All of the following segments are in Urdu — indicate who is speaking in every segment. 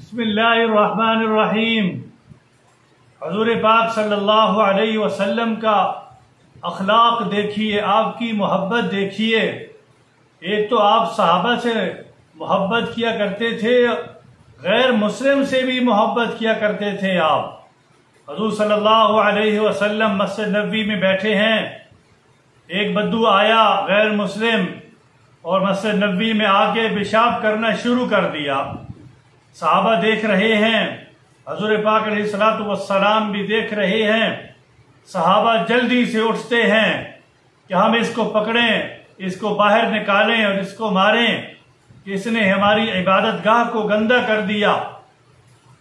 Speaker 1: بسم اللہ الرحمن الرحیم۔ حضور پاک صلی اللہ علیہ وسلم کا اخلاق دیکھیے، آپ کی محبت دیکھیے۔ ایک تو آپ صحابہ سے محبت کیا کرتے تھے، غیر مسلم سے بھی محبت کیا کرتے تھے آپ۔ حضور صلی اللہ علیہ وسلم مسجد نبوی میں بیٹھے ہیں، ایک بدو آیا غیر مسلم اور مسجد نبوی میں آ کے پیشاب کرنا شروع کر دیا۔ صحابہ دیکھ رہے ہیں، حضور پاک علیہ الصلوۃ والسلام بھی دیکھ رہے ہیں۔ صحابہ جلدی سے اٹھتے ہیں کہ ہم اس کو پکڑیں، اس کو باہر نکالیں اور اس کو ماریں کہ اس نے ہماری عبادت گاہ کو گندا کر دیا۔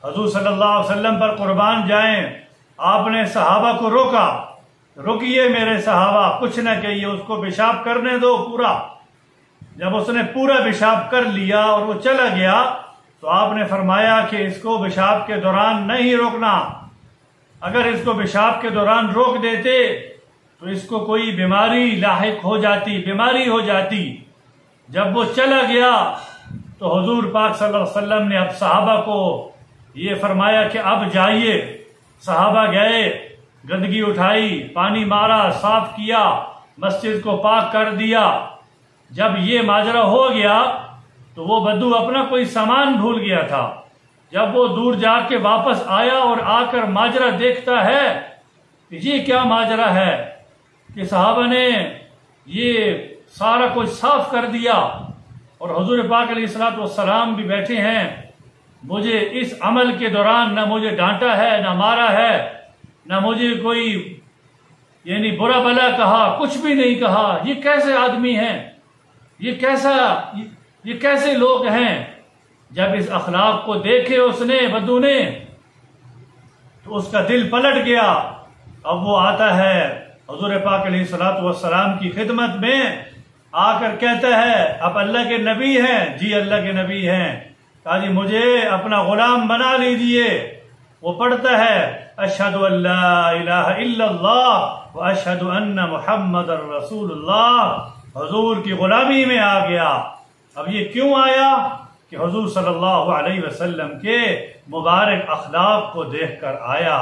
Speaker 1: حضور صلی اللہ علیہ وسلم پر قربان جائیں، آپ نے صحابہ کو روکا، رکیے میرے صحابہ، کچھ نہ کہیے، اس کو پیشاب کرنے دو پورا۔ جب اس نے پورا پیشاب کر لیا اور وہ چلا گیا تو آپ نے فرمایا کہ اس کو پیشاب کے دوران نہیں روکنا، اگر اس کو پیشاب کے دوران روک دیتے تو اس کو کوئی بیماری لاحق ہو جاتی، بیماری ہو جاتی۔ جب وہ چلا گیا تو حضور پاک صلی اللہ علیہ وسلم نے اب صحابہ کو یہ فرمایا کہ اب جائیے۔ صحابہ گئے، گندگی اٹھائی، پانی مارا، صاف کیا، مسجد کو پاک کر دیا۔ جب یہ ماجرا ہو گیا تو وہ بدو اپنا کوئی سامان بھول گیا تھا۔ جب وہ دور جا کے واپس آیا اور آ کر ماجرا دیکھتا ہے کہ یہ کیا ماجرا ہے کہ صحابہ نے یہ سارا کچھ صاف کر دیا اور حضور پاک علیہ الصلوۃ والسلام بھی بیٹھے ہیں، مجھے اس عمل کے دوران نہ مجھے ڈانٹا ہے، نہ مارا ہے، نہ مجھے کوئی یعنی برا بلا کہا، کچھ بھی نہیں کہا۔ یہ کیسے آدمی ہیں، یہ کیسے لوگ ہیں؟ جب اس اخلاق کو دیکھے اس نے، بدو نے، تو اس کا دل پلٹ گیا۔ اب وہ آتا ہے حضور پاک علیہ الصلوۃ والسلام کی خدمت میں، آ کر کہتا ہے آپ اللہ کے نبی ہیں؟ جی اللہ کے نبی ہیں۔ کہا جی مجھے اپنا غلام بنا لیجیے۔ وہ پڑھتا ہے اشہد ان لا الہ الا اللہ واشہد ان محمد رسول اللہ، حضور کی غلامی میں آ گیا۔ اب یہ کیوں آیا؟ کہ حضور صلی اللہ علیہ وسلم کے مبارک اخلاق کو دیکھ کر آیا۔